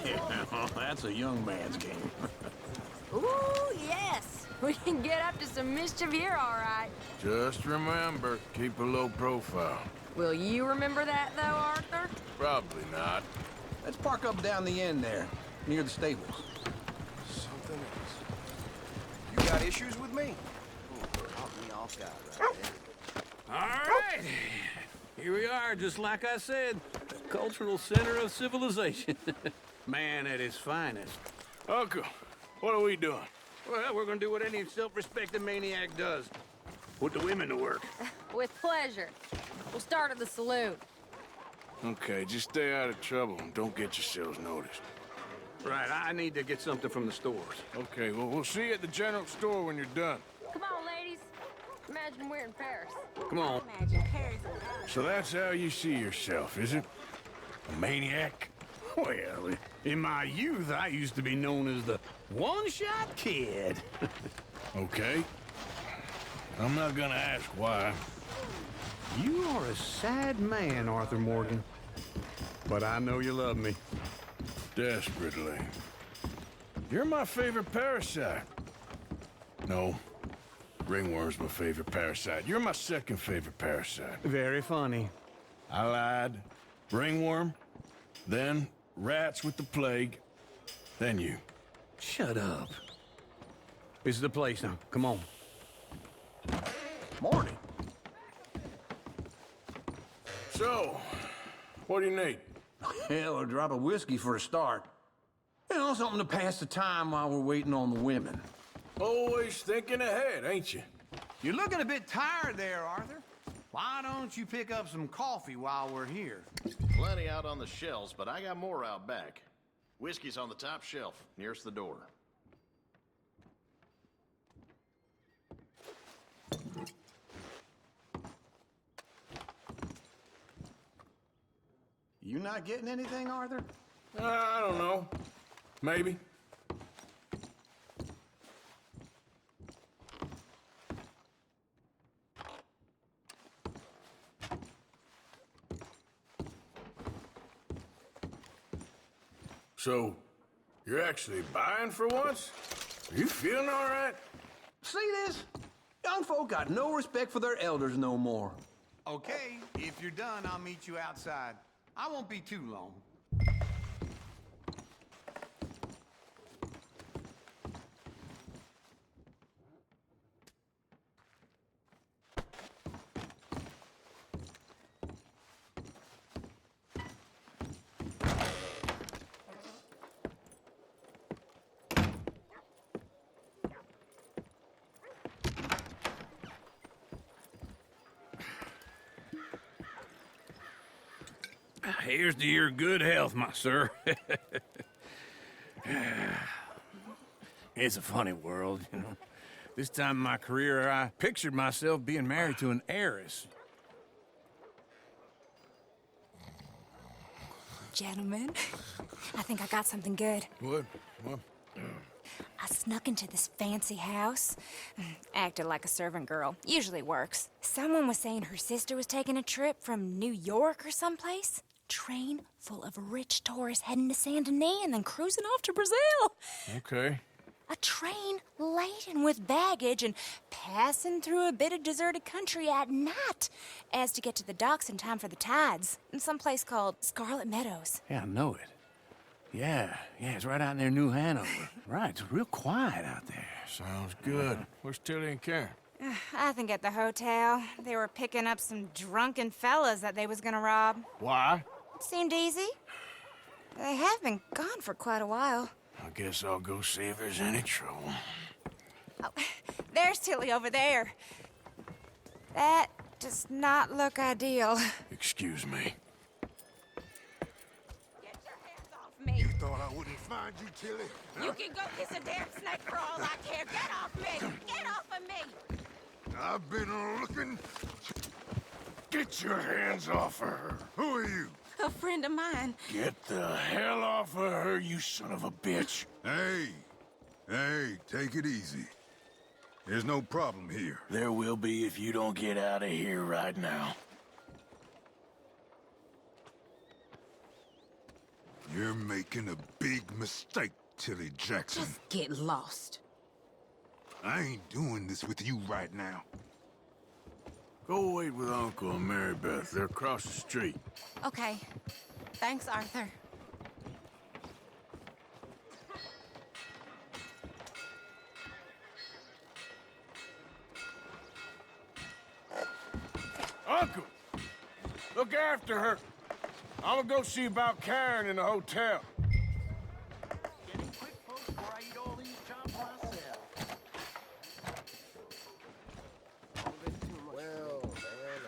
Yeah, that's a young man's game. Ooh, yes. We can get up to some mischief here, all right. Just remember, keep a low profile. Will you remember that, though, Arthur? Probably not. Let's park up down the end there, near the stables. Something else. You got issues with me? Ooh, caught me off guard right there. All right. Here we are, just like I said. The cultural center of civilization. Man at his finest. Uncle, what are we doing? Well, we're gonna do what any self-respecting maniac does. Put the women to work. With pleasure. We'll start at the saloon. Okay, just stay out of trouble and don't get yourselves noticed. Right, I need to get something from the stores. Okay, well, we'll see you at the general store when you're done. Come on, ladies. Imagine we're in Paris. Come on. Imagine Paris. So that's how you see yourself, is it? A maniac? Well, in my youth, I used to be known as the one-shot kid. Okay. I'm not gonna ask why. You are a sad man, Arthur Morgan. But I know you love me. Desperately. You're my favorite parasite. No. Ringworm's my favorite parasite. You're my second favorite parasite. Very funny. I lied. Ringworm. Then rats with the plague. Then you. Shut up. This is the place now. Come on. Morning. So, what do you need? Hell, a drop of whiskey for a start. You know, something to pass the time while we're waiting on the women. Always thinking ahead, ain't you? You're looking a bit tired there, Arthur. Why don't you pick up some coffee while we're here? Plenty out on the shelves, but I got more out back. Whiskey's on the top shelf, nearest the door. You not getting anything, Arthur? I don't know. Maybe. So, you're actually buying for once? Are you feeling all right? See this? Young folk got no respect for their elders no more. Okay, if you're done, I'll meet you outside. I won't be too long. Here's to your good health, my sir. It's a funny world, you know. This time in my career, I pictured myself being married to an heiress. Gentlemen, I think I got something good. What? I snuck into this fancy house. Acted like a servant girl. Usually works. Someone was saying her sister was taking a trip from New York or someplace. Train full of rich tourists heading to Saint Denis and then cruising off to Brazil. Okay. A train laden with baggage and passing through a bit of deserted country at night as to get to the docks in time for the tides in some place called Scarlet Meadows. Yeah, I know it. Yeah, it's right out near New Hanover. Right, it's real quiet out there. Sounds good. Where's Tilly and Karen? I think at the hotel. They were picking up some drunken fellas that they was gonna rob. Why? Seemed easy. They have been gone for quite a while. I guess I'll go see if there's any trouble. Oh, there's Tilly over there. That does not look ideal. Excuse me. Get your hands off me. Thought I wouldn't find you, Tilly. You can go kiss a damn snake for all I care. Get off me! Get off of me! I've been looking. Get your hands off of her. Who are you? A friend of mine. Get the hell off of her, you son of a bitch. Hey, take it easy. There's no problem here. There will be if you don't get out of here right now. You're making a big mistake, Tilly Jackson. Just get lost. I ain't doing this with you right now. Go wait with Uncle and Mary Beth. They're across the street. Okay. Thanks, Arthur. Uncle! Look after her. I'm gonna go see about Karen in the hotel. Getting quick, folks, before I eat all these chops myself. Well, man,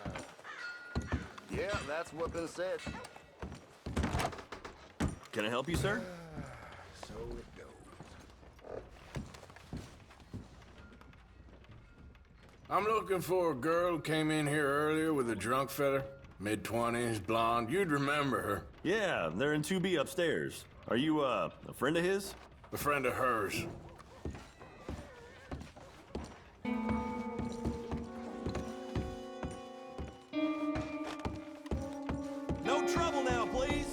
yeah, that's what been said. Can I help you, sir? So it goes. I'm looking for a girl who came in here earlier with a drunk fella. Mid-20s, blonde. You'd remember her. Yeah, they're in 2B upstairs. Are you, a friend of his? A friend of hers. No trouble now, please.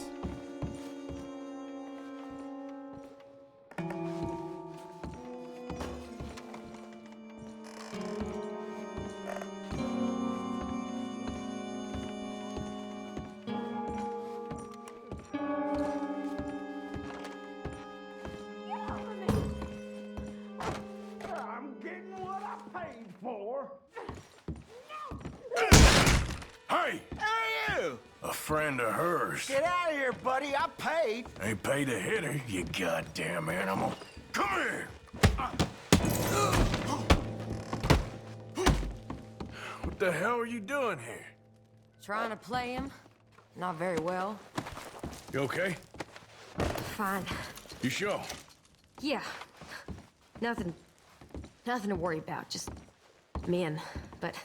I'm getting what I paid for. Hey! Hey, you! A friend of hers. Get out of here, buddy. I paid. Ain't paid to hit her, you goddamn animal. Come here! What the hell are you doing here? Trying to play him. Not very well. You okay? Fine. You sure? Yeah. Nothing to worry about. Just men. But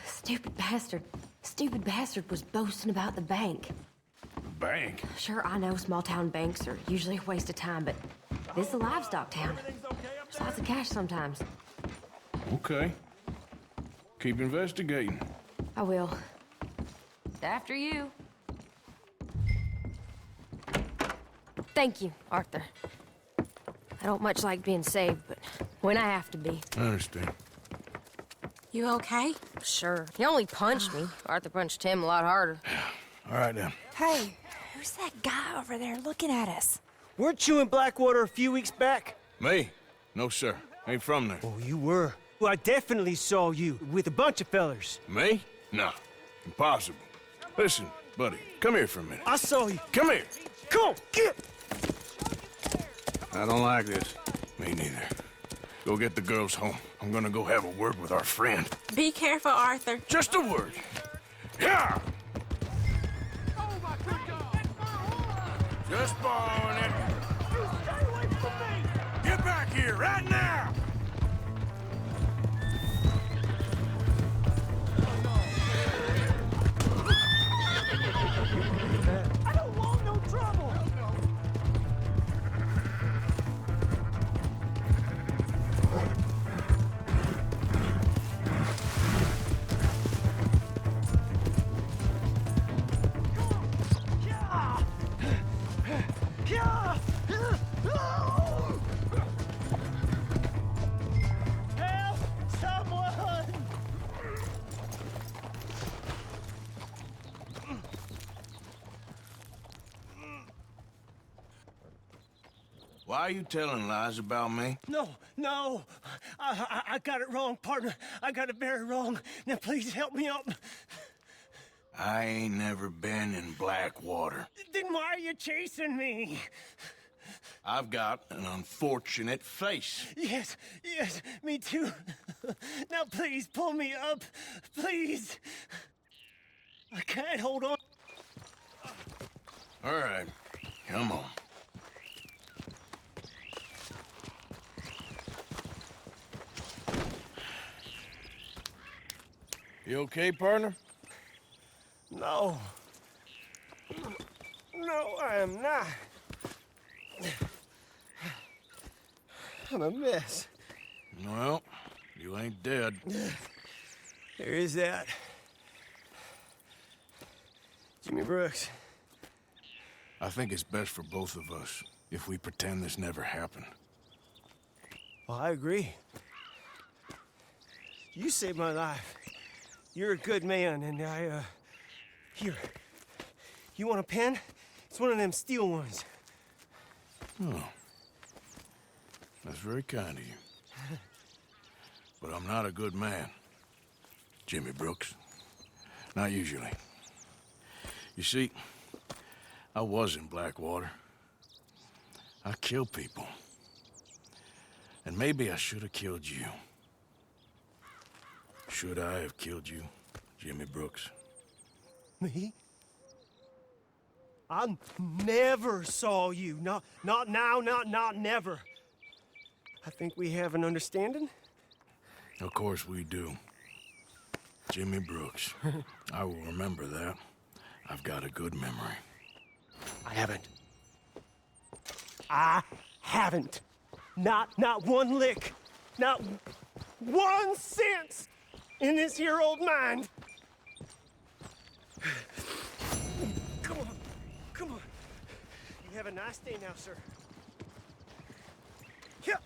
stupid bastard was boasting about the bank. Bank? Sure, I know small town banks are usually a waste of time, but this is a livestock town. There's lots of cash sometimes. Okay. Keep investigating. I will. After you. Thank you, Arthur. I don't much like being saved, but when I have to be. I understand. You okay? Sure. He only punched me. Arthur punched him a lot harder. All right, then. Hey, who's that guy over there looking at us? Weren't you in Blackwater a few weeks back? Me? No, sir. Ain't from there. Oh, you were. Well, I definitely saw you with a bunch of fellers. Me? No. Impossible. Listen, buddy, come here for a minute. I saw you. Come here. Come on, get! I don't like this. Me neither. Go get the girls home. I'm gonna go have a word with our friend. Be careful, Arthur. Just a word. Yeah! Just borrowing it. Stay away from me! Get back here right now! I don't want no trouble! Help! Someone! Why are you telling lies about me? No. I got it wrong, partner. I got it very wrong. Now, please help me up. I ain't never been in Blackwater. Then why are you chasing me? I've got an unfortunate face. Yes, me too. Now, please, pull me up. Please. I can't hold on. All right, come on. You okay, partner? No. No, I am not. I'm a mess. Well, you ain't dead. There is that. Jimmy Brooks. I think it's best for both of us if we pretend this never happened. Well, I agree. You saved my life. You're a good man, and here. You want a pen? It's one of them steel ones. Oh. That's very kind of you. But I'm not a good man, Jimmy Brooks. Not usually. You see, I was in Blackwater. I killed people. And maybe I should have killed you. Should I have killed you, Jimmy Brooks? Me? I never saw you. Not now, not never. I think we have an understanding. Of course we do. Jimmy Brooks. I will remember that. I've got a good memory. I haven't. Not one lick. Not 1 cent in this here old mind. Come on. You have a nice day now, sir. Here.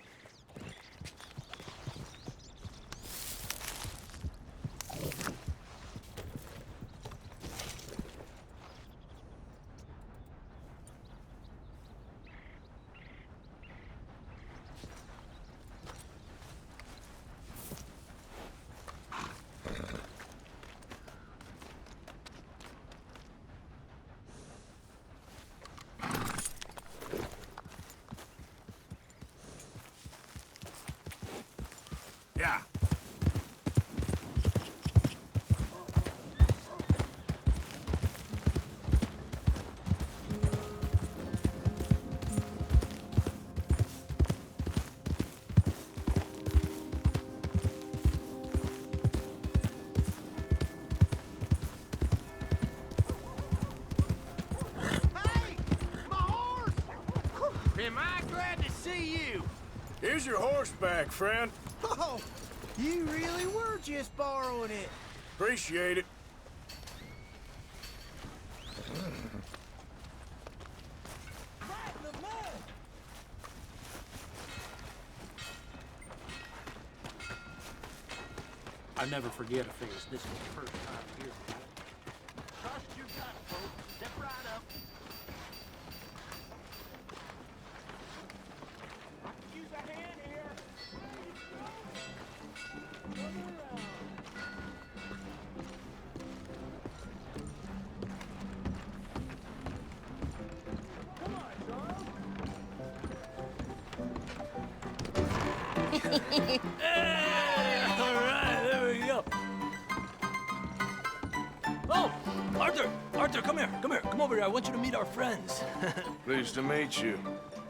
Yeah. Am I glad to see you? Here's your horseback, friend. Oh, you really were just borrowing it. Appreciate it. I never forget a face. This is the first time hearing about it. Trust your gut, folks. Step right up. Use a hand here. All right, there we go. Oh, Arthur, come here. Come over here. I want you to meet our friends. Pleased to meet you.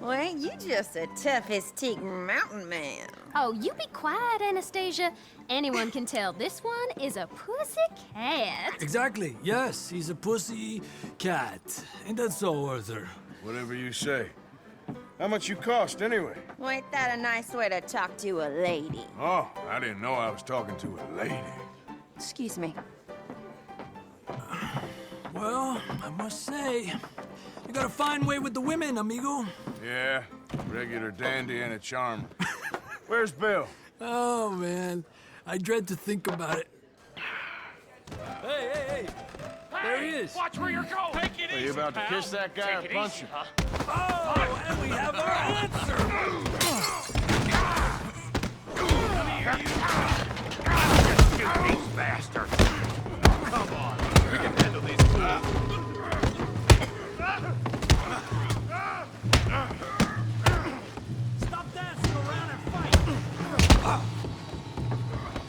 Well, ain't you just a tough as teak mountain man? Oh, you be quiet, Anastasia. Anyone can tell this one is a pussy cat. Exactly. Yes, he's a pussy cat. Ain't that so, Arthur? Whatever you say. How much you cost, anyway? Well, ain't that a nice way to talk to a lady? Oh, I didn't know I was talking to a lady. Excuse me. Well, I must say, you got a fine way with the women, amigo. Yeah, regular dandy and a charmer. Where's Bill? Oh, man. I dread to think about it. Hey! There he is. Watch where you're going. Take it Are you about to kiss that guy or punch him? Oh, and we have our answer. You these bastards. Come on. We can handle these Stop dancing around and fight.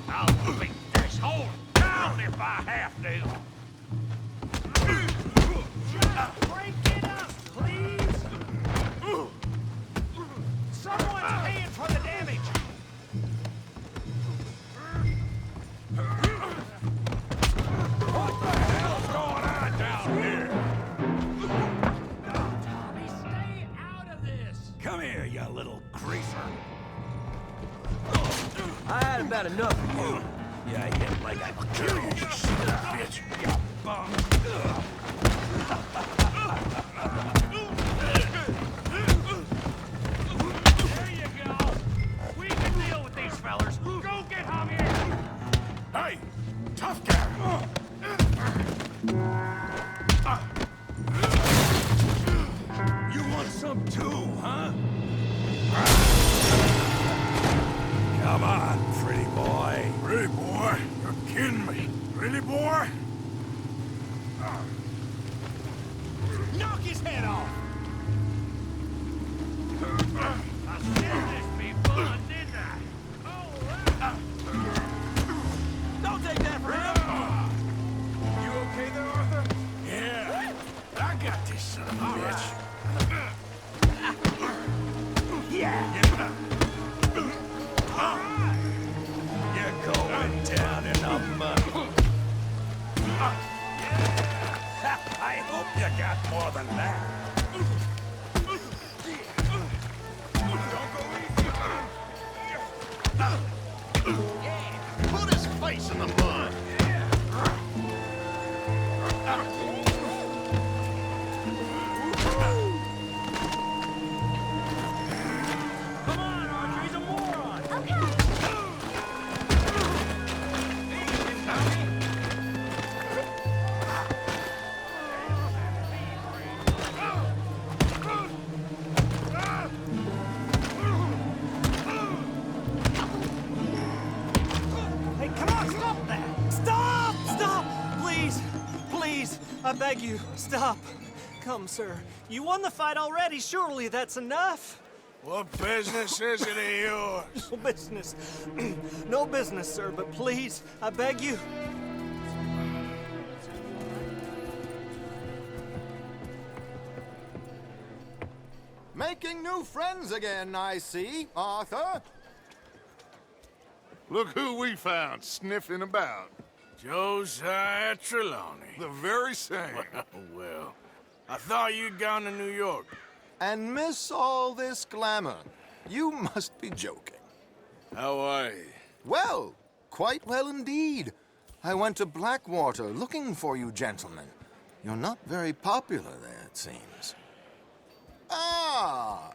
I'll beat this whore down if I have to. Break it up, please! Someone's paying for the damage! What the hell's going on down here? Tommy, stay out of this! Come here, you little greaser! I had about enough of you. Yeah, I get like I will kill you, you son of a bitch. You bum! some too, huh? Come on, pretty boy. Pretty boy? You're kidding me. Pretty boy? Knock his head off! I said this be fun, didn't I? Don't take that for him! You okay there, Arthur? Yeah. I got this son of a bitch. Yeah! You're going down in the mud. I hope you got more than that. Put his face in the mud. Come on, Arthur, he's a moron! Okay! Hey, come on, stop that! Stop! Stop! Please! Please! I beg you, stop! Come, sir. You won the fight already. Surely that's enough. What business is it of yours? No business. No business, sir, but please, I beg you. Making new friends again, I see, Arthur. Look who we found sniffing about. Josiah Trelawney. The very same. Well, I thought you'd gone to New York. And miss all this glamour. You must be joking. How are you? Well, quite well indeed. I went to Blackwater looking for you gentlemen. You're not very popular there, it seems. Ah,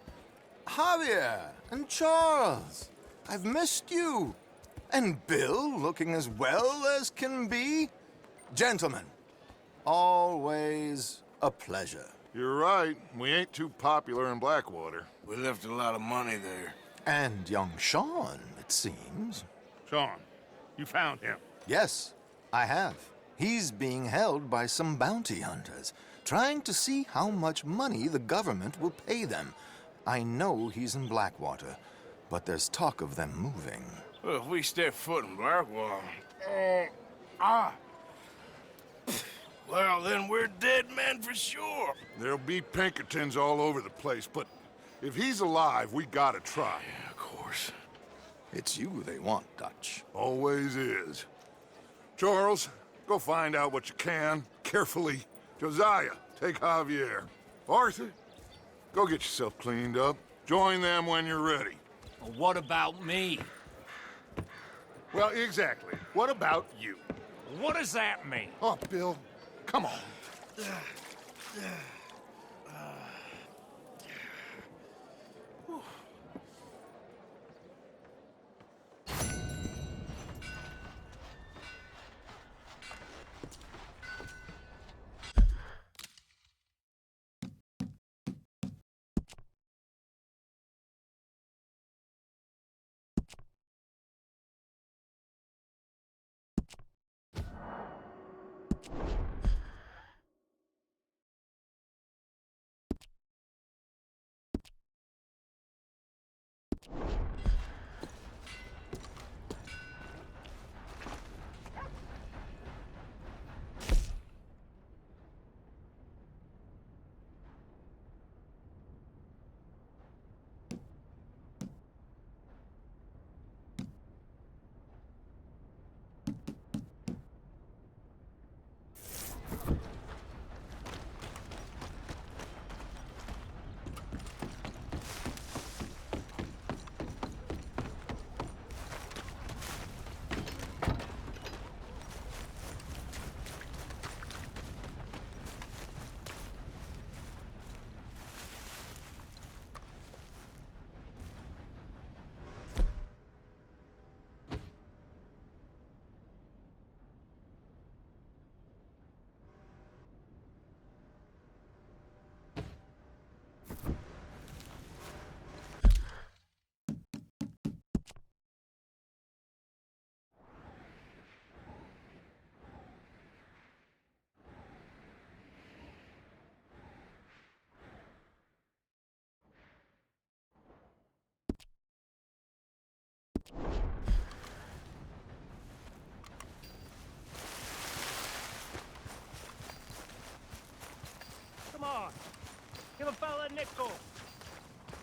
Javier and Charles. I've missed you. And Bill looking as well as can be. Gentlemen, always a pleasure. You're right. We ain't too popular in Blackwater. We left a lot of money there. And young Sean, it seems. Sean, you found him. Yes, I have. He's being held by some bounty hunters, trying to see how much money the government will pay them. I know he's in Blackwater, but there's talk of them moving. Well, if we step foot in Blackwater... Well, then we're dead men for sure. There'll be Pinkertons all over the place, but if he's alive, we gotta try. Yeah, of course. It's you they want, Dutch. Always is. Charles, go find out what you can, carefully. Josiah, take Javier. Arthur, go get yourself cleaned up. Join them when you're ready. Well, what about me? Well, exactly. What about you? What does that mean? Oh, Bill, come on.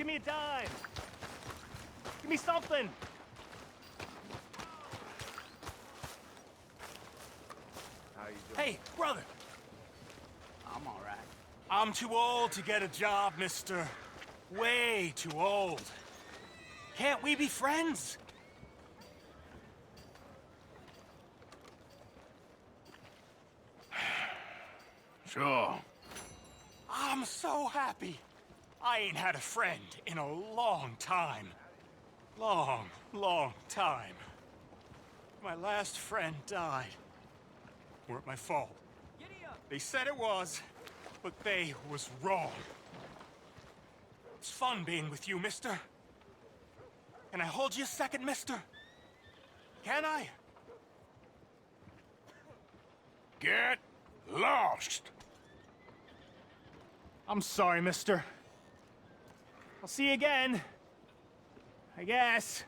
Give me a dime. Give me something. How you doing? Hey, brother. I'm all right. I'm too old to get a job, mister. Way too old. Can't we be friends? Sure. I'm so happy. I ain't had a friend in a long time. Long time. My last friend died. Weren't my fault. They said it was, but they was wrong. It's fun being with you, mister. Can I hold you a second, mister? Can I? Get lost! I'm sorry, mister. I'll see you again. I guess.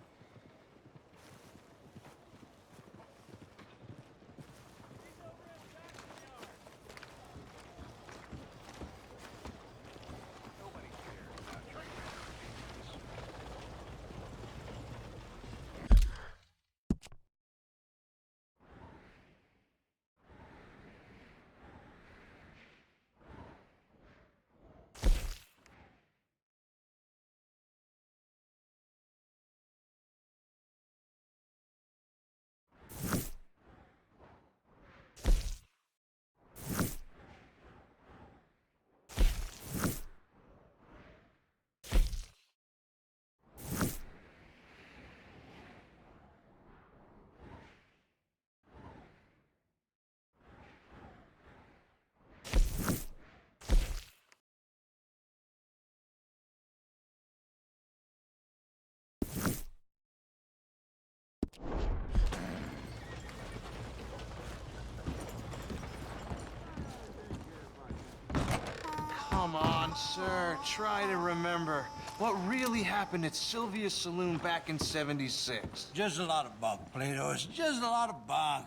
Come on, sir. Try to remember. What really happened at Sylvia's Saloon back in '76? Just a lot of bunk, Plato. It's just a lot of bunk.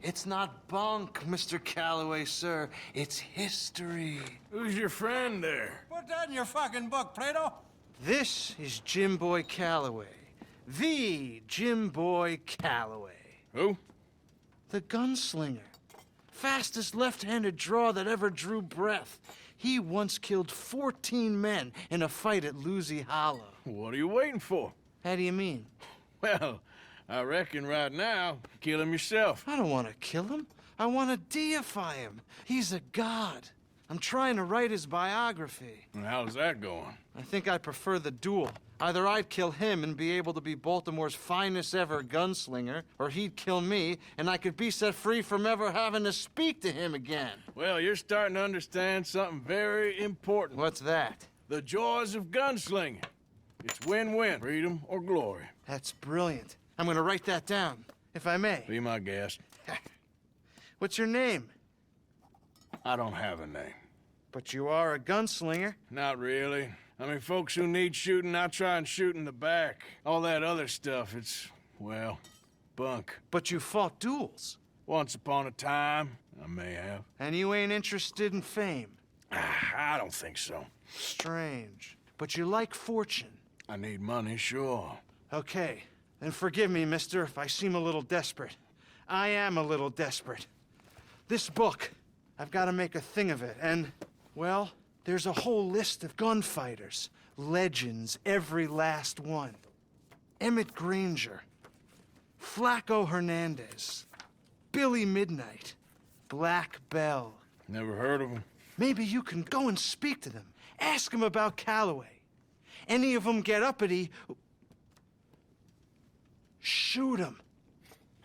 It's not bunk, Mr. Calloway, sir. It's history. Who's your friend there? Put that in your fucking book, Plato. This is Jim Boy Calloway. The Jim Boy Calloway. Who? The gunslinger. Fastest left-handed draw that ever drew breath. He once killed 14 men in a fight at Lucy Hollow. What are you waiting for? How do you mean? Well, I reckon right now, kill him yourself. I don't want to kill him. I want to deify him. He's a god. I'm trying to write his biography. And how's that going? I think I prefer the duel. Either I'd kill him and be able to be Baltimore's finest ever gunslinger, or he'd kill me and I could be set free from ever having to speak to him again. Well, you're starting to understand something very important. What's that? The joys of gunslinging. It's win-win, freedom or glory. That's brilliant. I'm gonna write that down, if I may. Be my guest. What's your name? I don't have a name. But you are a gunslinger. Not really. I mean, folks who need shooting, I try and shoot in the back. All that other stuff, it's, well, bunk. But you fought duels. Once upon a time, I may have. And you ain't interested in fame. I don't think so. Strange. But you like fortune. I need money, sure. Okay. Then forgive me, mister, if I seem a little desperate. I am a little desperate. This book, I've got to make a thing of it, and, well, there's a whole list of gunfighters. Legends, every last one. Emmett Granger. Flaco Hernandez. Billy Midnight. Black Bell. Never heard of him. Maybe you can go and speak to them. Ask them about Calloway. Any of them get uppity, shoot them.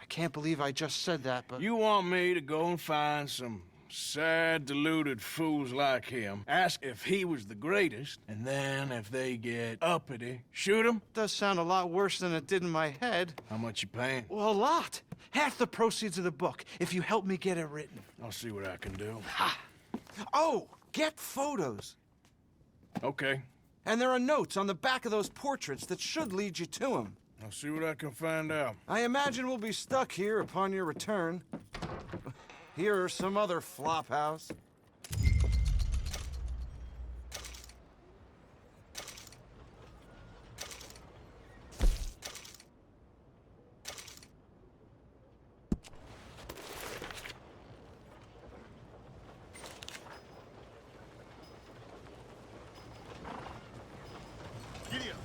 I can't believe I just said that, but... You want me to go and find some sad, deluded fools like him, ask if he was the greatest, and then if they get uppity, shoot him? Does sound a lot worse than it did in my head. How much you paying? Well, a lot. Half the proceeds of the book, if you help me get it written. I'll see what I can do. Ha! Oh, get photos. Okay. And there are notes on the back of those portraits that should lead you to him. I'll see what I can find out. I imagine we'll be stuck here upon your return. Here or some other flop house. Giddy up.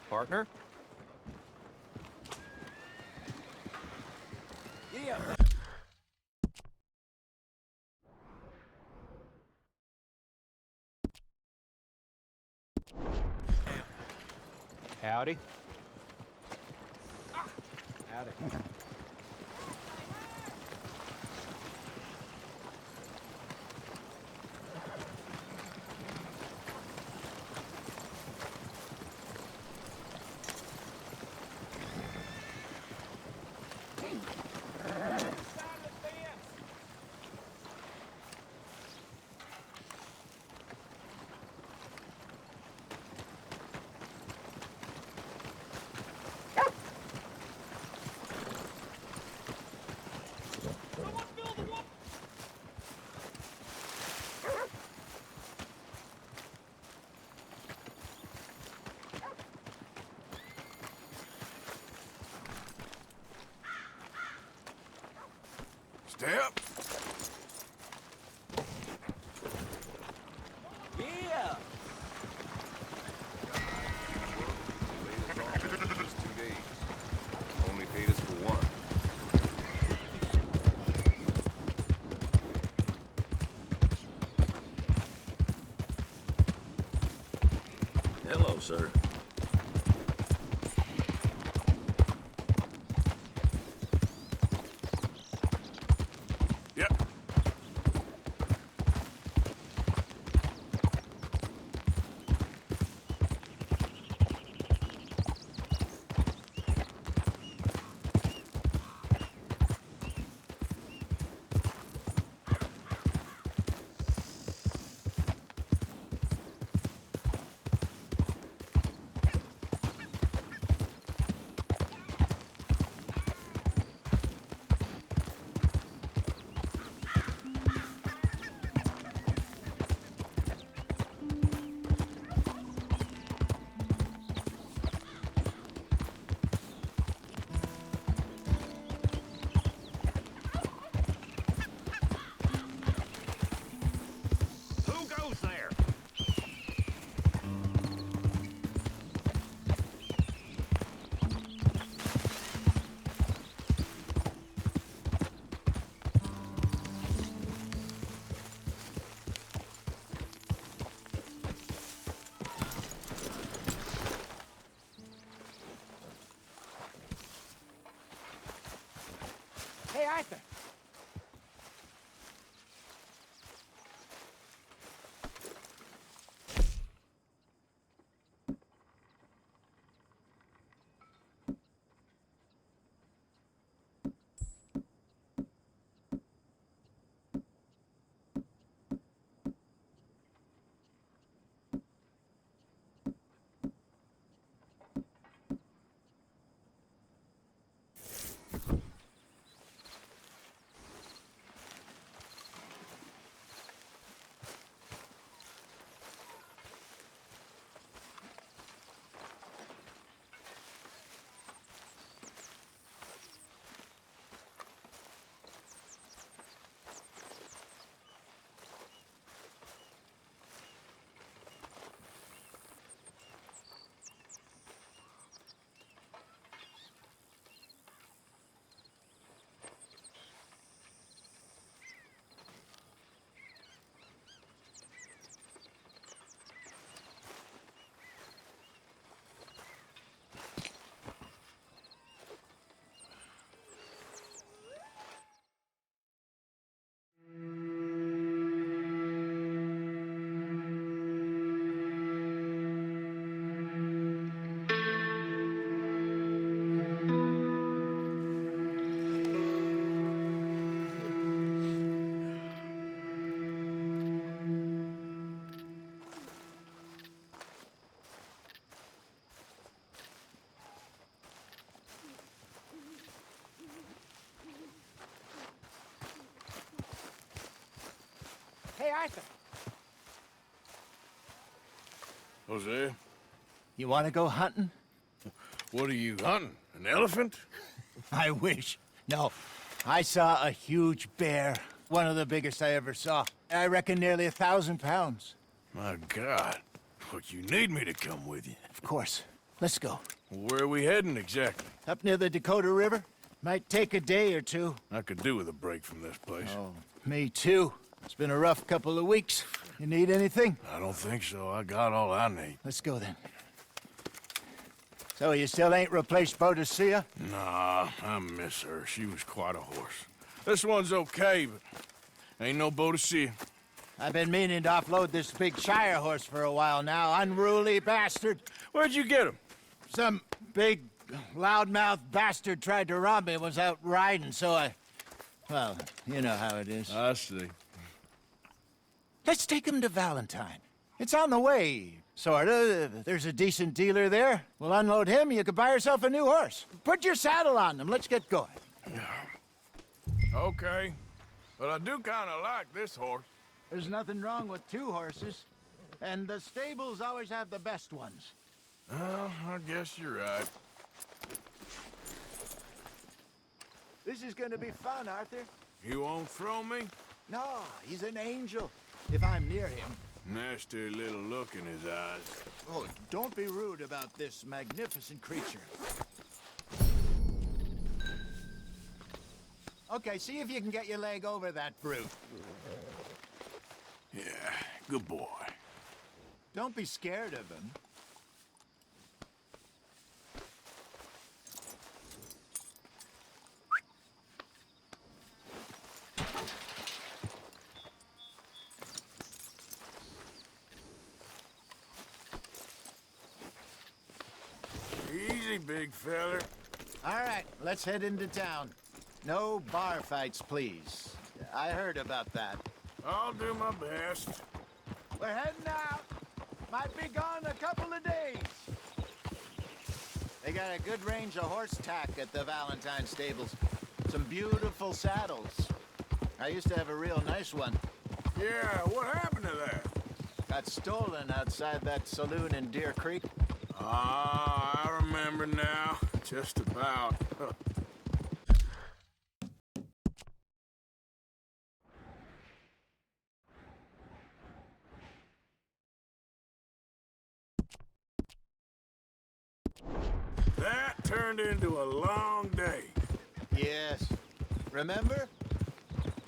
Partner? Yeah. Howdy. Howdy. Step. Yeah. Just 2 days. Only paid us for one. Hello, sir. Yep. Who goes there? Hey, Arthur. Arthur. Jose, You want to go hunting? what are you hunting? An elephant? I wish. No. I saw a huge bear. One of the biggest I ever saw. I reckon nearly 1,000 pounds. My God. But you need me to come with you. Of course. Let's go. Where are we heading exactly? Up near the Dakota River. Might take a day or two. I could do with a break from this place. Oh, me too. It's been a rough couple of weeks. You need anything? I don't think so. I got all I need. Let's go then. So you still ain't replaced Boadicea? Nah, I miss her. She was quite a horse. This one's okay, but ain't no Boadicea. I've been meaning to offload this big Shire horse for a while now. Unruly bastard. Where'd you get him? Some big, loudmouth bastard tried to rob me and was out riding, so I... Well, you know how it is. I see. Let's take him to Valentine. It's on the way, sorta. There's a decent dealer there. We'll unload him, you can buy yourself a new horse. Put your saddle on him, let's get going. Okay. But I do kind of like this horse. There's nothing wrong with two horses. And the stables always have the best ones. Well, I guess you're right. This is gonna be fun, Arthur. You won't throw me? No, he's an angel. If I'm near him. Nasty little look in his eyes. Oh, don't be rude about this magnificent creature. Okay, see if you can get your leg over that brute. Yeah, good boy. Don't be scared of him. Easy, big feller. All right, let's head into town. No bar fights, please. I heard about that. I'll do my best. We're heading out. Might be gone a couple of days. They got a good range of horse tack at the Valentine stables. Some beautiful saddles. I used to have a real nice one. Yeah, what happened to that? Got stolen outside that saloon in Deer Creek. Ah, I remember now. Just about. That turned into a long day. Yes. Remember?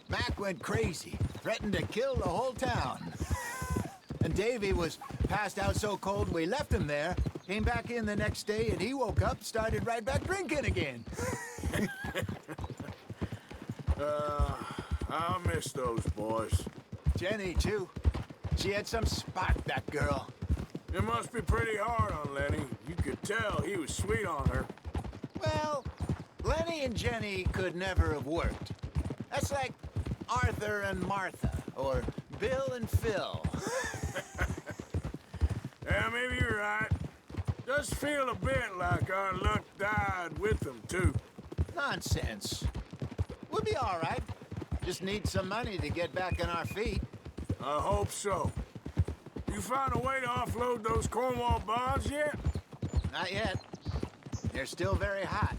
Mac went crazy, threatened to kill the whole town. And Davy was passed out so cold we left him there, came back in the next day, and he woke up, started right back drinking again. I'll miss those boys. Jenny, too. She had some spark, that girl. It must be pretty hard on Lenny. You could tell he was sweet on her. Well, Lenny and Jenny could never have worked. That's like Arthur and Martha, or Bill and Phil. Yeah, maybe you're right. Does feel a bit like our luck died with them, too. Nonsense. We'll be all right. Just need some money to get back on our feet. I hope so. You found a way to offload those Cornwall bonds yet? Not yet. They're still very hot.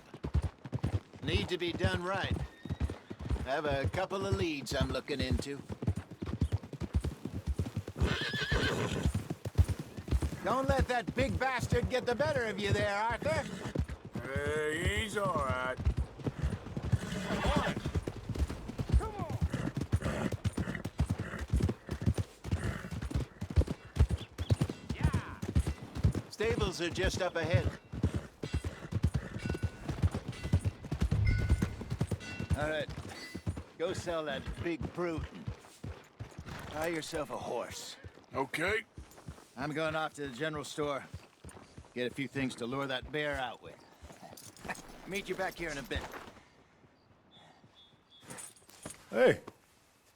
Need to be done right. I have a couple of leads I'm looking into. Don't let that big bastard get the better of you there, Arthur. He's all right. Stables are just up ahead. All right, go sell that big brute and buy yourself a horse. Okay. I'm going off to the general store. Get a few things to lure that bear out with. Meet you back here in a bit. Hey,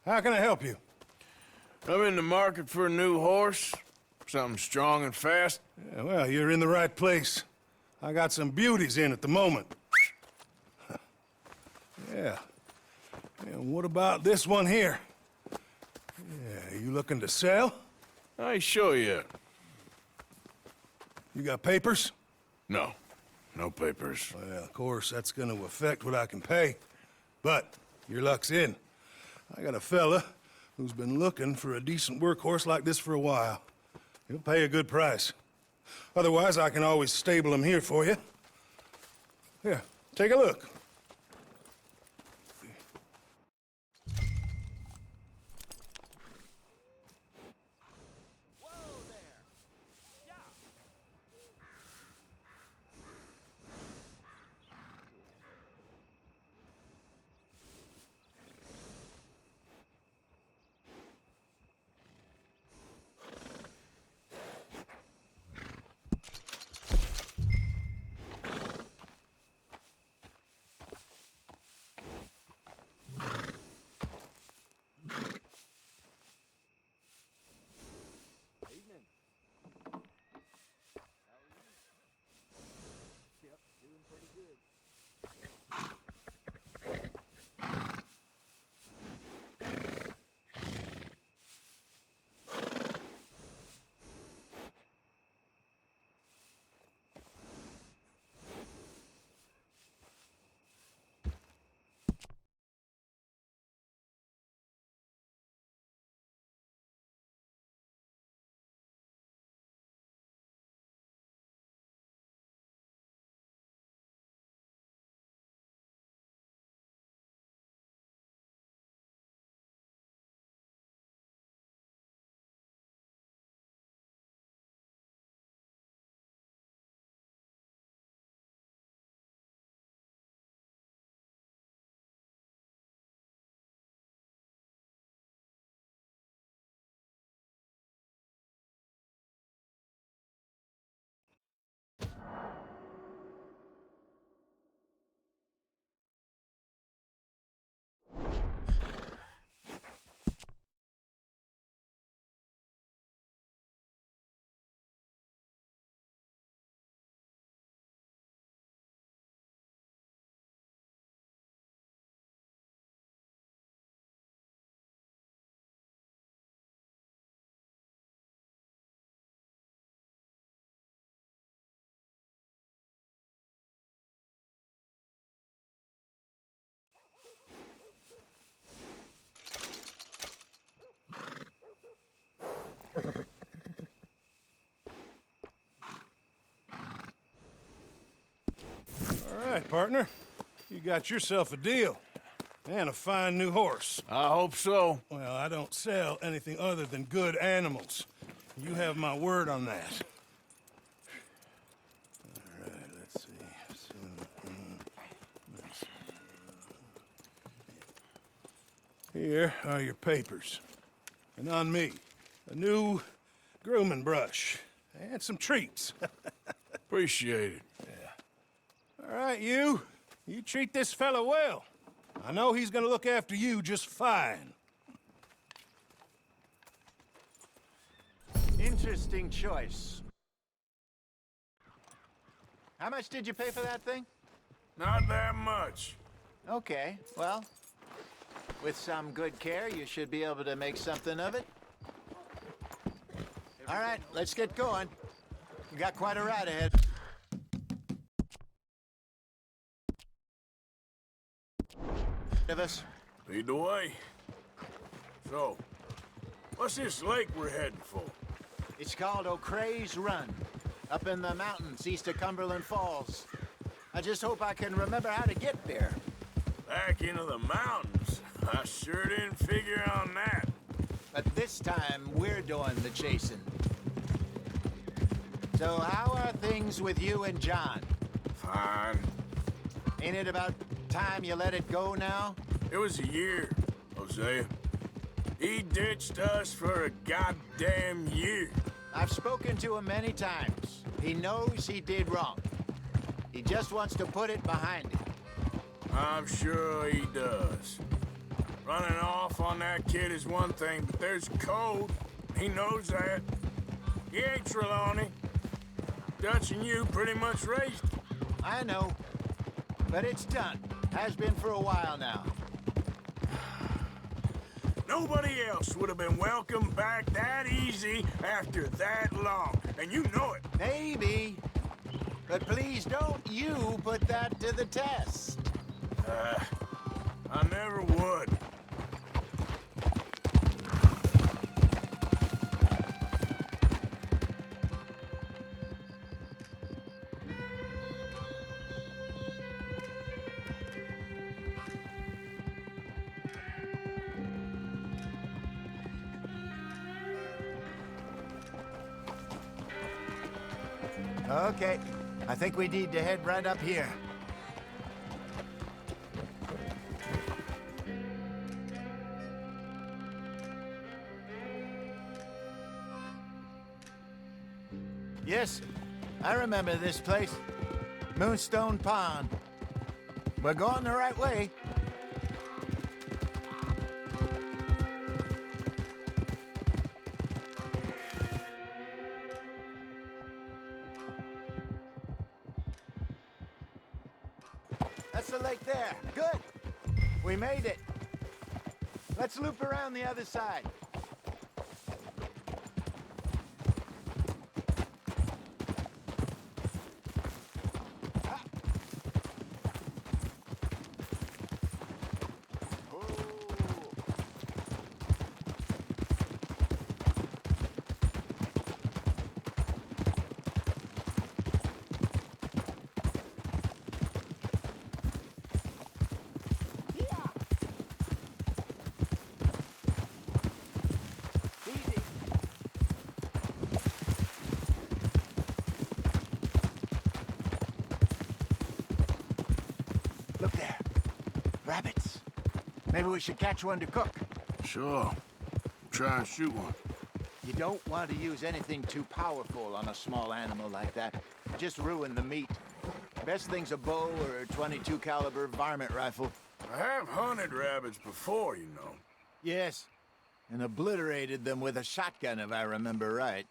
how can I help you? I'm in the market for a new horse. Something strong and fast. Yeah, well, you're in the right place. I got some beauties in at the moment. Yeah. And what about this one here? Yeah, You looking to sell? I ain't sure yet. You got papers? No. No papers. Well, of course, that's gonna affect what I can pay. But your luck's in. I got a fella who's been looking for a decent workhorse like this for a while. He'll pay a good price. Otherwise, I can always stable him here for you. Here, take a look. All right, partner. You got yourself a deal. And a fine new horse. I hope so. Well, I don't sell anything other than good animals. You have my word on that. All right, let's see. Here are your papers. And on me, a new grooming brush. And some treats. Appreciate it. All right, you. You treat this fella well. I know he's gonna look after you just fine. Interesting choice. How much did you pay for that thing? Not that much. Okay, well, with some good care, you should be able to make something of it. All right, let's get going. We got quite a ride ahead. Of us. Lead the way. So, what's this lake we're heading for? It's called O'Creagh's Run, up in the mountains east of Cumberland Falls. I just hope I can remember how to get there. Back into the mountains? I sure didn't figure on that. But this time, we're doing the chasing. So how are things with you and John? Fine. Ain't it about time you let it go now? It was a year, Hosea. He ditched us for a goddamn year. I've spoken to him many times. He knows he did wrong. He just wants to put it behind him. I'm sure he does. Running off on that kid is one thing, but there's code. He knows that. He ain't Trelawney. Dutch and you pretty much raised him. I know. But it's done. Has been for a while now. Nobody else would have been welcomed back that easy after that long, and you know it. Maybe. But please don't you put that to the test. I never would. Okay, I think we need to head right up here. Yes, I remember this place. Moonstone Pond. We're going the right way. That's the lake there. Good. We made it. Let's loop around the other side. Look there. Rabbits. Maybe we should catch one to cook. Sure. Try and shoot one. You don't want to use anything too powerful on a small animal like that. Just ruin the meat. Best thing's a bow or a .22 caliber varmint rifle. I have hunted rabbits before, you know. Yes, and obliterated them with a shotgun if I remember right.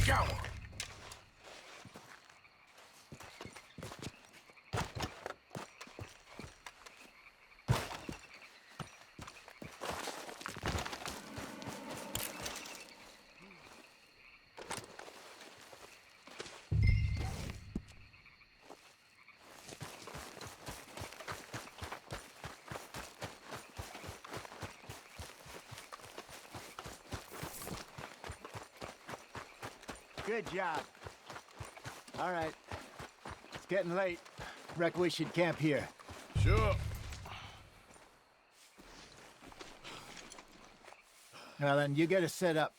Got one. Good job. All right. It's getting late. Reckon we should camp here. Sure. Well, then you get us set up.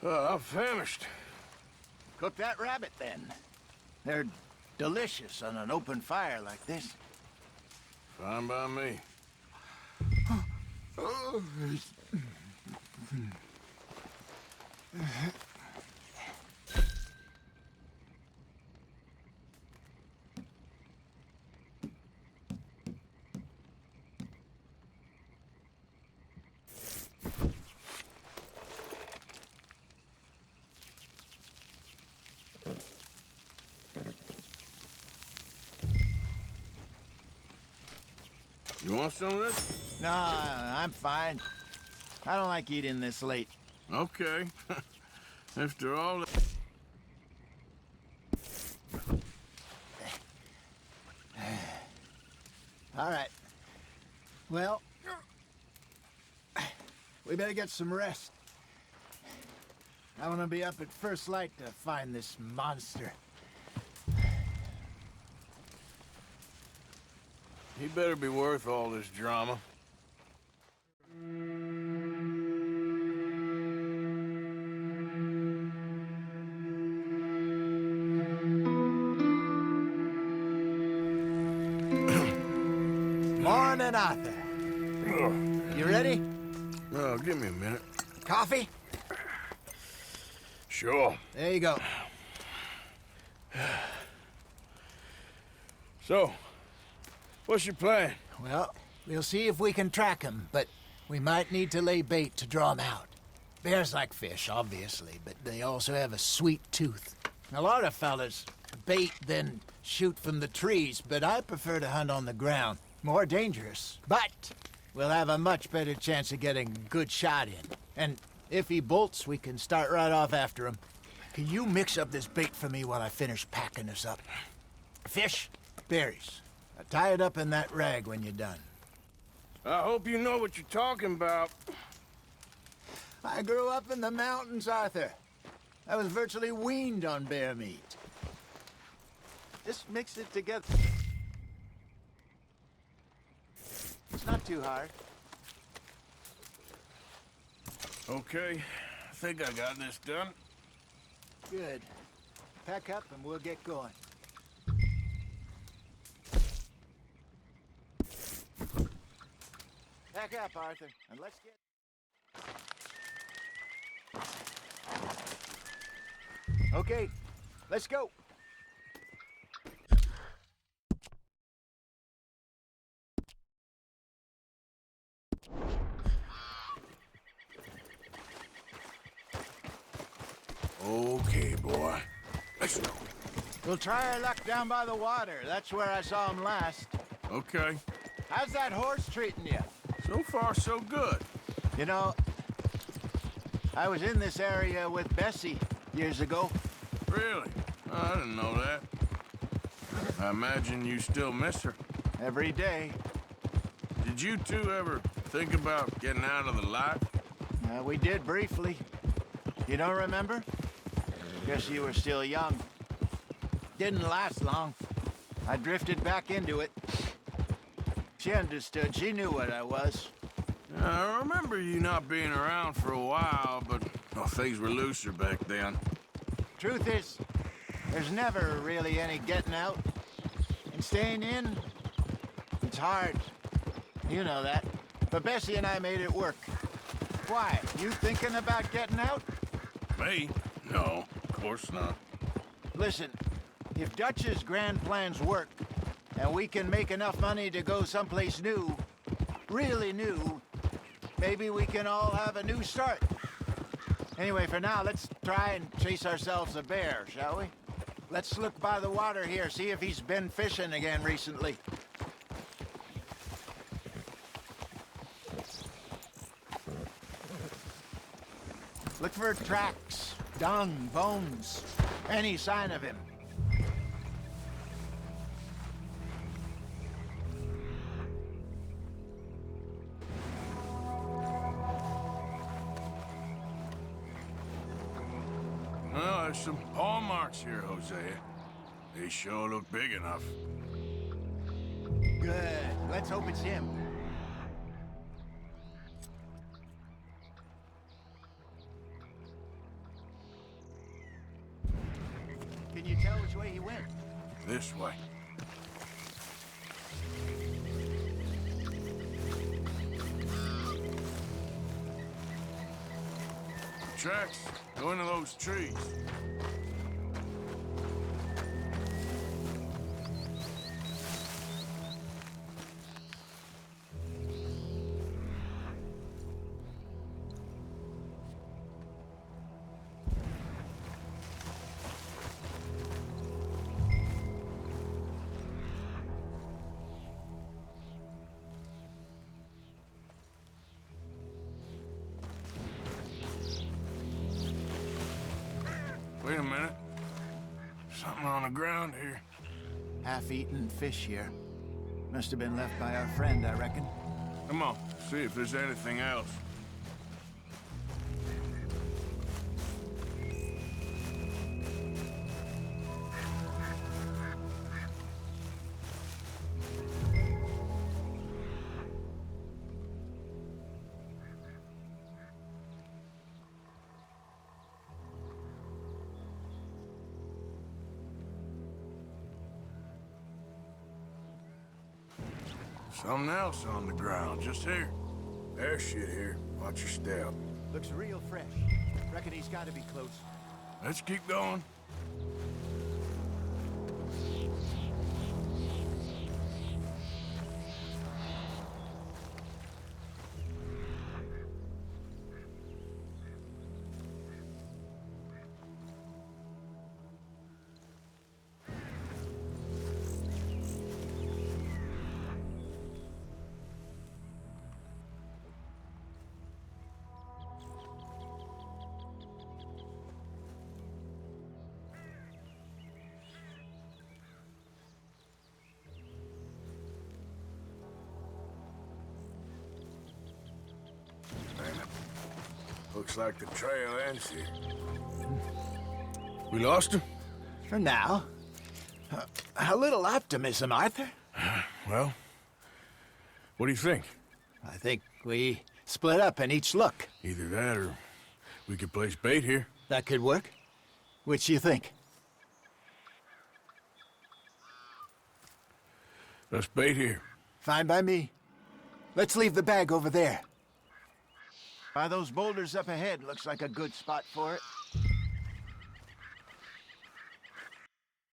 I'm famished. Cook that rabbit, then. They're delicious on an open fire like this. Fine by me. You want some of this? No, I'm fine. I don't like eating this late. Okay. After all... All right. Well, we better get some rest. I want to be up at first light to find this monster. He better be worth all this drama. Morning, Arthur. You ready? Oh, give me a minute. Coffee? Sure. There you go. So, what's your plan? Well, we'll see if we can track him, but we might need to lay bait to draw him out. Bears like fish, obviously, but they also have a sweet tooth. A lot of fellas bait, then shoot from the trees, but I prefer to hunt on the ground. More dangerous, but we'll have a much better chance of getting a good shot in. And if he bolts, we can start right off after him. Can you mix up this bait for me while I finish packing this up? Fish, berries. Tie it up in that rag when you're done. I hope you know what you're talking about. I grew up in the mountains, Arthur. I was virtually weaned on bear meat. Just mix it together. It's not too hard. Okay, I think I got this done. Good. Pack up and we'll get going. Pack up, Arthur, and let's get... Okay, let's go. Okay, boy. Let's go. We'll try our luck down by the water. That's where I saw him last. Okay. How's that horse treating you? So far, so good. You know, I was in this area with Bessie years ago. Really? Oh, I didn't know that. I imagine you still miss her. Every day. Did you two ever think about getting out of the life? We did briefly. You don't remember? Guess you were still young. Didn't last long. I drifted back into it. She understood. She knew what I was. I remember you not being around for a while, but things were looser back then. Truth is, there's never really any getting out. And staying in, it's hard. You know that. But Bessie and I made it work. Why? You thinking about getting out? Me? No, of course not. Listen, if Dutch's grand plans work, and we can make enough money to go someplace new, really new, maybe we can all have a new start. Anyway, for now, let's try and chase ourselves a bear, shall we? Let's look by the water here, see if he's been fishing again recently. Look for tracks, dung, bones, any sign of him. Well, there's some paw marks here, Hosea. They sure look big enough. Good. Let's hope it's him. This way. Tracks go into those trees. Wait a minute. Something on the ground here. Half-eaten fish here. Must have been left by our friend, I reckon. Come on, see if there's anything else. Something else on the ground, just here. There's shit here. Watch your step. Looks real fresh. Reckon he's got to be close. Let's keep going. Looks like the trail ends here. We lost him? For now. A little optimism, Arthur. Well, what do you think? I think we split up and each look. Either that or we could place bait here. That could work. Which do you think? Let's bait here. Fine by me. Let's leave the bag over there. By those boulders up ahead, looks like a good spot for it.